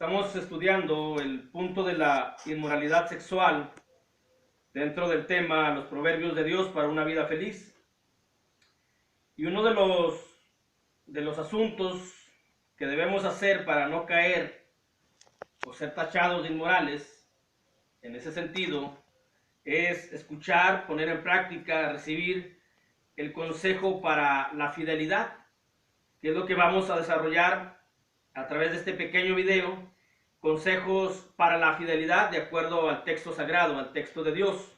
Estamos estudiando el punto de la inmoralidad sexual dentro del tema Los Proverbios de Dios para una vida feliz. Y uno de los asuntos que debemos hacer para no caer o ser tachados de inmorales, en ese sentido, es escuchar, poner en práctica, recibir el consejo para la fidelidad, que es lo que vamos a desarrollar a través de este pequeño video. Consejos para la fidelidad de acuerdo al texto sagrado, al texto de Dios.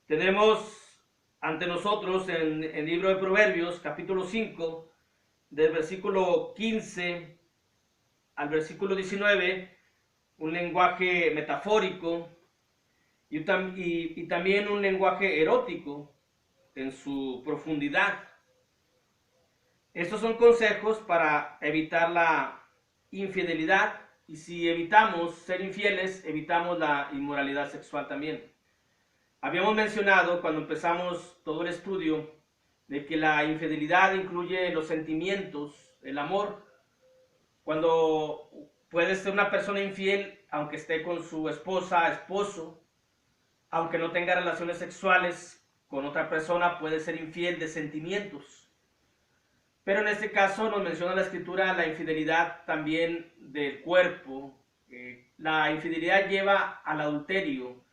Tenemos ante nosotros en el libro de Proverbios, capítulo 5, del versículo 15 al versículo 19, un lenguaje metafórico y también un lenguaje erótico en su profundidad. Estos son consejos para evitar la infidelidad, y si evitamos ser infieles, evitamos la inmoralidad sexual también. Habíamos mencionado cuando empezamos todo el estudio de que la infidelidad incluye los sentimientos, el amor. Cuando puede ser una persona infiel aunque esté con su esposa, esposo, aunque no tenga relaciones sexuales con otra persona, puede ser infiel de sentimientos. Pero en este caso nos menciona la escritura la infidelidad también del cuerpo. La infidelidad lleva al adulterio,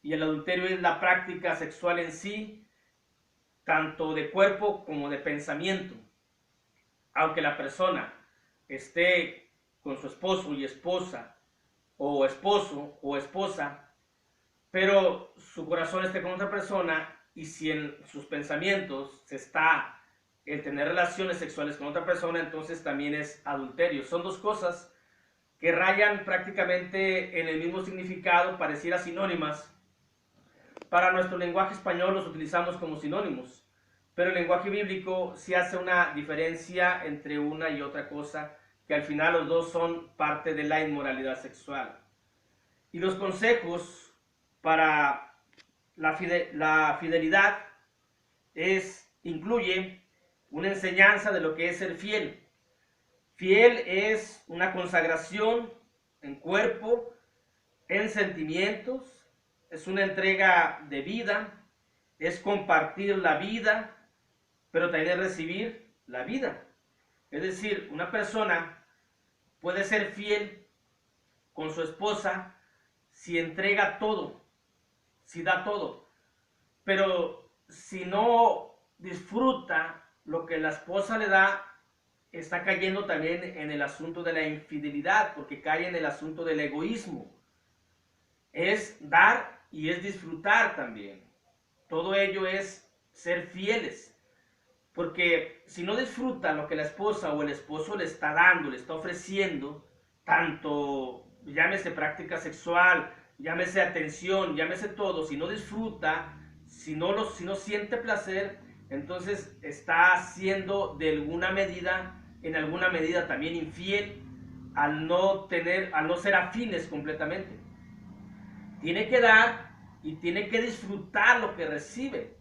y el adulterio es la práctica sexual en sí, tanto de cuerpo como de pensamiento. Aunque la persona esté con su esposo y esposa, o esposo o esposa, pero su corazón esté con otra persona, y si en sus pensamientos se está el tener relaciones sexuales con otra persona, entonces también es adulterio. Son dos cosas que rayan prácticamente en el mismo significado, pareciera sinónimas. Para nuestro lenguaje español los utilizamos como sinónimos, pero el lenguaje bíblico sí hace una diferencia entre una y otra cosa, que al final los dos son parte de la inmoralidad sexual. Y los consejos para la fidelidad incluye una enseñanza de lo que es ser fiel. Fiel es una consagración en cuerpo, en sentimientos, es una entrega de vida, es compartir la vida, pero también recibir la vida. Es decir, una persona puede ser fiel con su esposa si entrega todo, si da todo, pero si no disfruta lo que la esposa le da, está cayendo también en el asunto de la infidelidad, porque cae en el asunto del egoísmo. Es dar y es disfrutar también. Todo ello es ser fieles, porque si no disfruta lo que la esposa o el esposo le está dando, le está ofreciendo, tanto llámese práctica sexual, llámese atención, llámese todo, si no disfruta, si no siente placer, entonces está siendo en alguna medida también infiel, al no ser afines completamente. Tiene que dar y tiene que disfrutar lo que recibe.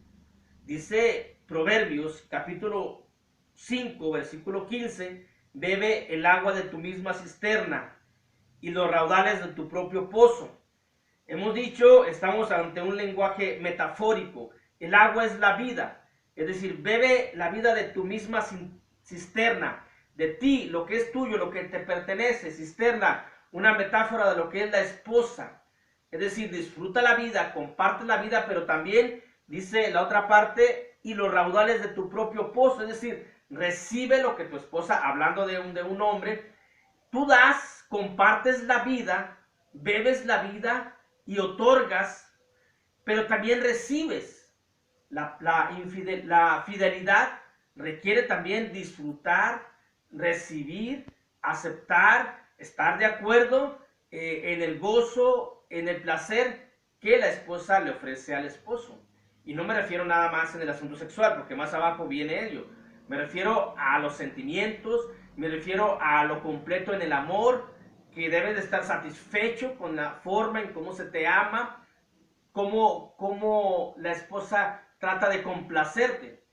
Dice Proverbios capítulo 5 versículo 15: bebe el agua de tu misma cisterna y los raudales de tu propio pozo. Hemos dicho, estamos ante un lenguaje metafórico. El agua es la vida. Es decir, bebe la vida de tu misma cisterna, de ti, lo que es tuyo, lo que te pertenece. Cisterna, una metáfora de lo que es la esposa. Es decir, disfruta la vida, comparte la vida, pero también, dice la otra parte, y los raudales de tu propio pozo. Es decir, recibe lo que tu esposa, hablando de un hombre, tú das, compartes la vida, bebes la vida y otorgas, pero también recibes. La fidelidad requiere también disfrutar, recibir, aceptar, estar de acuerdo en el gozo, en el placer que la esposa le ofrece al esposo. Y no me refiero nada más en el asunto sexual, porque más abajo viene ello. Me refiero a los sentimientos, me refiero a lo completo en el amor, que debes de estar satisfecho con la forma en cómo se te ama, cómo la esposa trata de complacerte.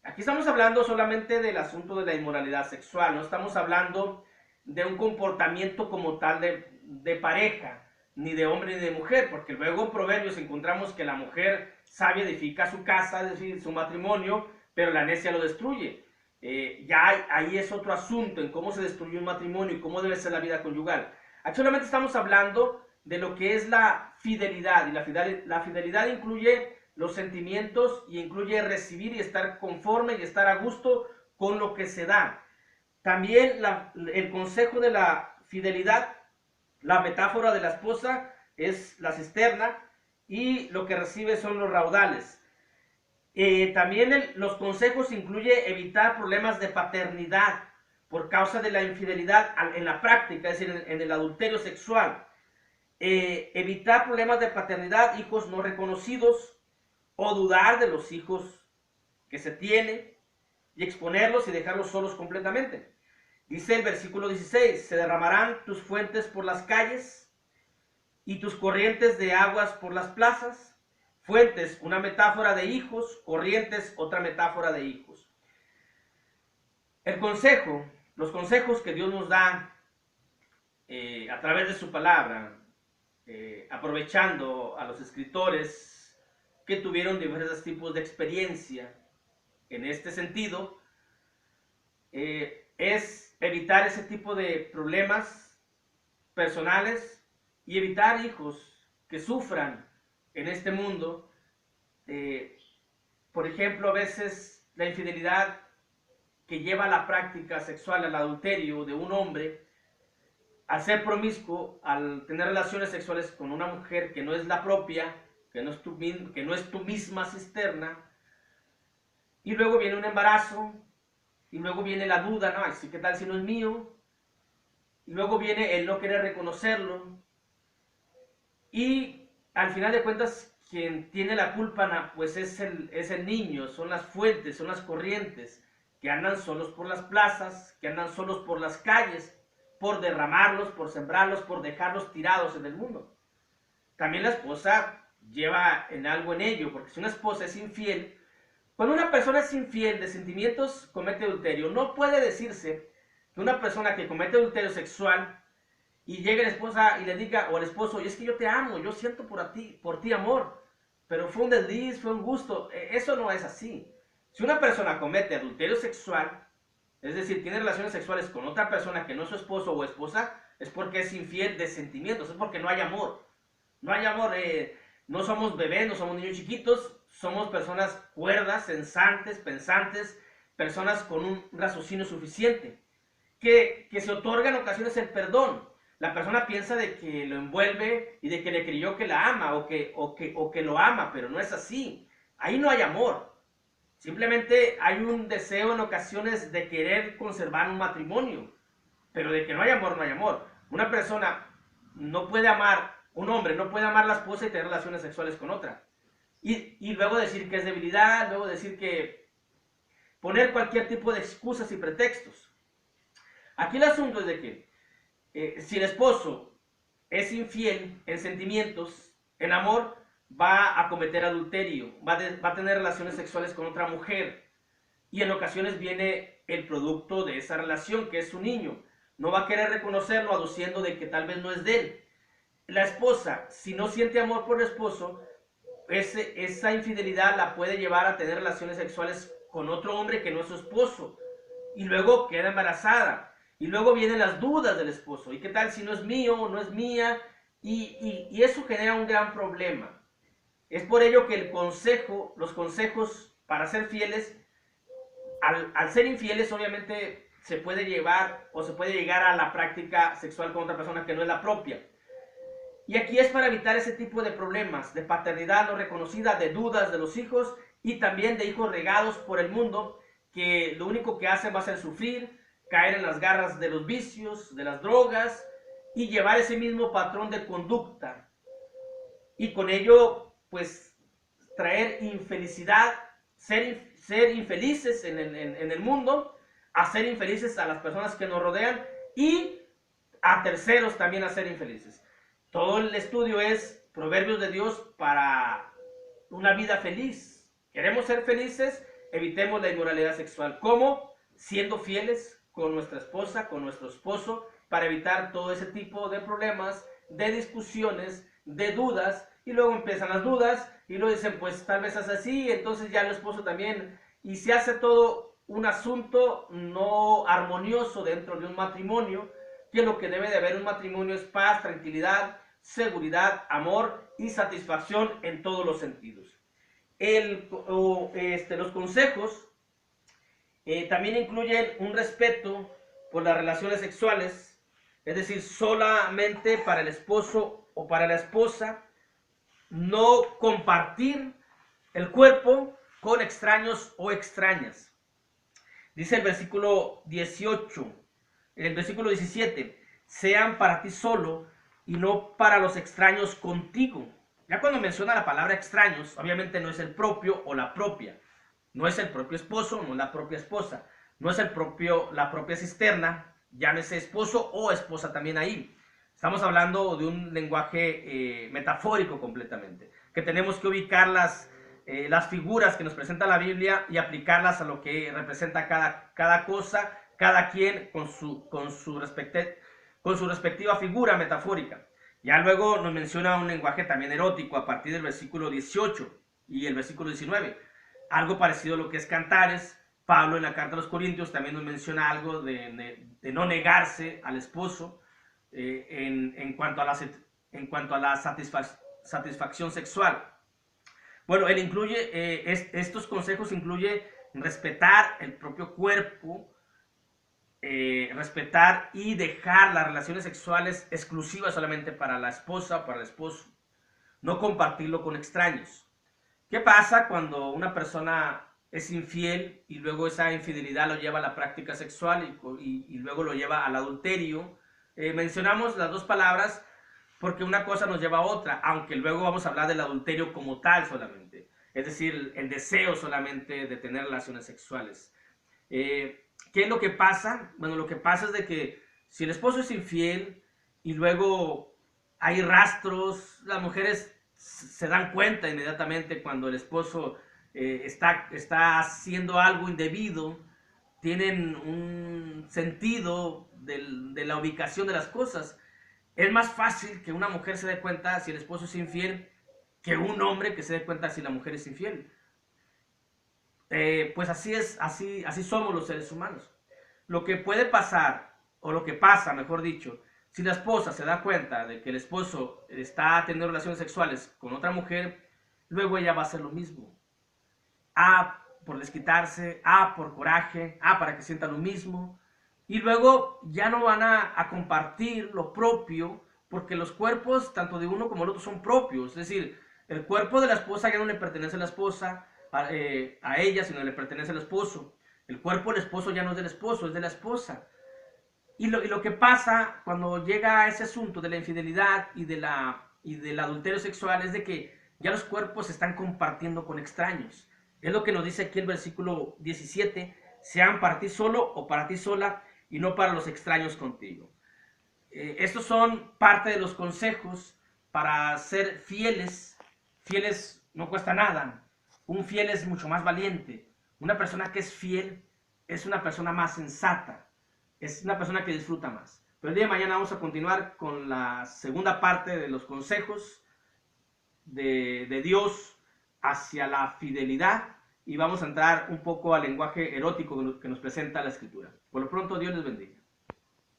Aquí estamos hablando solamente del asunto de la inmoralidad sexual, no estamos hablando de un comportamiento como tal de pareja, ni de hombre ni de mujer, porque luego en Proverbios encontramos que la mujer sabia edifica su casa, es decir, su matrimonio, pero la necia lo destruye. Ahí es otro asunto, en cómo se destruye un matrimonio y cómo debe ser la vida conyugal. Aquí solamente estamos hablando de lo que es la fidelidad, y la fidelidad incluye los sentimientos y incluye recibir y estar conforme y estar a gusto con lo que se da. También el consejo de la fidelidad, la metáfora de la esposa es la cisterna y lo que recibe son los raudales. También los consejos incluye evitar problemas de paternidad por causa de la infidelidad en la práctica, es decir, en el adulterio sexual. Evitar problemas de paternidad, hijos no reconocidos, o dudar de los hijos que se tiene y exponerlos y dejarlos solos completamente. Dice el versículo 16, se derramarán tus fuentes por las calles y tus corrientes de aguas por las plazas. Fuentes, una metáfora de hijos, corrientes, otra metáfora de hijos. Los consejos que Dios nos da a través de su palabra, aprovechando a los escritores que tuvieron diversos tipos de experiencia en este sentido, es evitar ese tipo de problemas personales y evitar hijos que sufran en este mundo. Por ejemplo, a veces la infidelidad que lleva a la práctica sexual, al adulterio de un hombre, al ser promiscuo, al tener relaciones sexuales con una mujer que no es la propia, que no es tu misma cisterna, y luego viene un embarazo, y luego viene la duda, ¿no? ¿Qué tal si no es mío? Y luego viene el no querer reconocerlo, y al final de cuentas, quien tiene la culpa, pues es el niño, son las fuentes, son las corrientes, que andan solos por las plazas, que andan solos por las calles, por derramarlos, por sembrarlos, por dejarlos tirados en el mundo. También la esposa lleva en algo en ello, porque si una esposa es infiel, cuando una persona es infiel de sentimientos, comete adulterio. No puede decirse que una persona que comete adulterio sexual y llegue la esposa y le diga, o el esposo, y es que yo te amo, yo siento por ti amor, pero fue un desliz, fue un gusto. Eso no es así. Si una persona comete adulterio sexual, es decir, tiene relaciones sexuales con otra persona que no es su esposo o esposa, es porque es infiel de sentimientos, es porque no hay amor. No hay amor, no somos bebés, no somos niños chiquitos, somos personas cuerdas, sensantes, pensantes, personas con un raciocinio suficiente, que se otorga en ocasiones el perdón. La persona piensa de que lo envuelve y de que le creyó que la ama o que lo ama, pero no es así. Ahí no hay amor. Simplemente hay un deseo en ocasiones de querer conservar un matrimonio, pero de que no hay amor, no hay amor. Una persona no puede amar, un hombre no puede amar a la esposa y tener relaciones sexuales con otra. Y luego decir que es debilidad, luego decir que poner cualquier tipo de excusas y pretextos. Aquí el asunto es de que si el esposo es infiel en sentimientos, en amor, va a cometer adulterio, va a tener relaciones sexuales con otra mujer, y en ocasiones viene el producto de esa relación, que es su niño. No va a querer reconocerlo, aduciendo de que tal vez no es de él. La esposa, si no siente amor por el esposo, esa infidelidad la puede llevar a tener relaciones sexuales con otro hombre que no es su esposo, y luego queda embarazada, y luego vienen las dudas del esposo, ¿y qué tal si no es mío o no es mía? Y eso genera un gran problema. Es por ello que los consejos para ser fieles, al ser infieles, obviamente se puede llevar o se puede llegar a la práctica sexual con otra persona que no es la propia. Y aquí es para evitar ese tipo de problemas, de paternidad no reconocida, de dudas de los hijos y también de hijos regados por el mundo, que lo único que hacen va a ser sufrir, caer en las garras de los vicios, de las drogas y llevar ese mismo patrón de conducta. Y con ello, pues, traer infelicidad, ser infelices en el mundo, hacer infelices a las personas que nos rodean y a terceros también a ser infelices. Todo el estudio es proverbios de Dios para una vida feliz. Queremos ser felices, evitemos la inmoralidad sexual. ¿Cómo? Siendo fieles con nuestra esposa, con nuestro esposo, para evitar todo ese tipo de problemas, de discusiones, de dudas, y luego empiezan las dudas, y luego dicen, pues tal vez es así, entonces ya el esposo también, y se hace todo un asunto no armonioso dentro de un matrimonio, que lo que debe de haber en un matrimonio es paz, tranquilidad, seguridad, amor y satisfacción en todos los sentidos. Los consejos también incluyen un respeto por las relaciones sexuales, es decir, solamente para el esposo o para la esposa, no compartir el cuerpo con extraños o extrañas. Dice el versículo 18, el versículo 17, sean para ti solo y no para los extraños contigo. Ya cuando menciona la palabra extraños, obviamente no es el propio o la propia. No es el propio esposo, no es la propia esposa. No es la propia cisterna, llámese esposo o esposa también ahí. Estamos hablando de un lenguaje metafórico completamente, que tenemos que ubicar las figuras que nos presenta la Biblia y aplicarlas a lo que representa cada cosa, cada quien con su respectiva figura metafórica. Ya luego nos menciona un lenguaje también erótico a partir del versículo 18 y el versículo 19. Algo parecido a lo que es Cantares. Pablo en la carta a los Corintios también nos menciona algo de no negarse al esposo en cuanto a la satisfacción sexual. Bueno, él incluye, estos consejos incluye respetar el propio cuerpo, respetar y dejar las relaciones sexuales exclusivas solamente para la esposa o para el esposo, no compartirlo con extraños. ¿Qué pasa cuando una persona es infiel y luego esa infidelidad lo lleva a la práctica sexual y luego lo lleva al adulterio? Mencionamos las dos palabras porque una cosa nos lleva a otra, aunque luego vamos a hablar del adulterio como tal solamente, es decir, el deseo solamente de tener relaciones sexuales. ¿Qué es lo que pasa? Bueno, lo que pasa es de que si el esposo es infiel y luego hay rastros, las mujeres se dan cuenta inmediatamente cuando el esposo está haciendo algo indebido, tienen un sentido de la ubicación de las cosas. Es más fácil que una mujer se dé cuenta si el esposo es infiel que un hombre que se dé cuenta si la mujer es infiel. Pues así es, así somos los seres humanos. Lo que puede pasar, o lo que pasa, mejor dicho, si la esposa se da cuenta de que el esposo está teniendo relaciones sexuales con otra mujer, luego ella va a hacer lo mismo. A, por desquitarse, A, por coraje, A, para que sienta lo mismo. Y luego ya no van a compartir lo propio, porque los cuerpos, tanto de uno como del otro, son propios. Es decir, el cuerpo de la esposa ya no le pertenece a la esposa, a ella, sino le pertenece al esposo. El cuerpo del esposo ya no es del esposo, es de la esposa. Y lo que pasa cuando llega a ese asunto de la infidelidad y del adulterio sexual es de que ya los cuerpos se están compartiendo con extraños. Es lo que nos dice aquí el versículo 17, sean para ti solo o para ti sola y no para los extraños contigo. Estos son parte de los consejos para ser fieles. Fieles no cuesta nada. Un fiel es mucho más valiente. Una persona que es fiel es una persona más sensata. Es una persona que disfruta más. Pero el día de mañana vamos a continuar con la segunda parte de los consejos de Dios hacia la fidelidad y vamos a entrar un poco al lenguaje erótico que nos presenta la Escritura. Por lo pronto, Dios les bendiga.